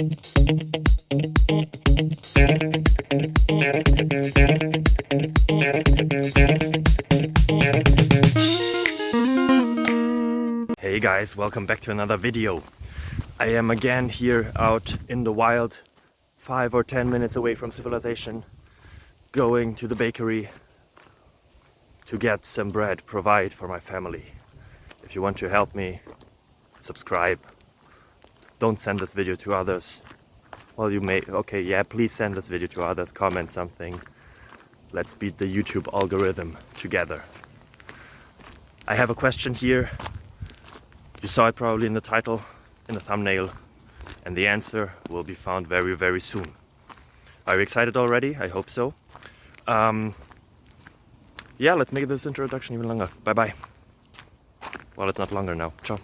Hey guys, welcome back to another video. I am again here out in the wild, 5 or 10 minutes away from civilization, going to the bakery to get some bread, provide for my family. If you want to help me, subscribe. Don't send this video to others. Well, you may, okay, yeah, please send this video to others, comment something. Let's beat the YouTube algorithm together. I have a question here. You saw it probably in the title, in the thumbnail, and the answer will be found very, very soon. Are you excited already? I hope so. Yeah, let's make this introduction even longer. Bye bye. Well, it's not longer now. Ciao.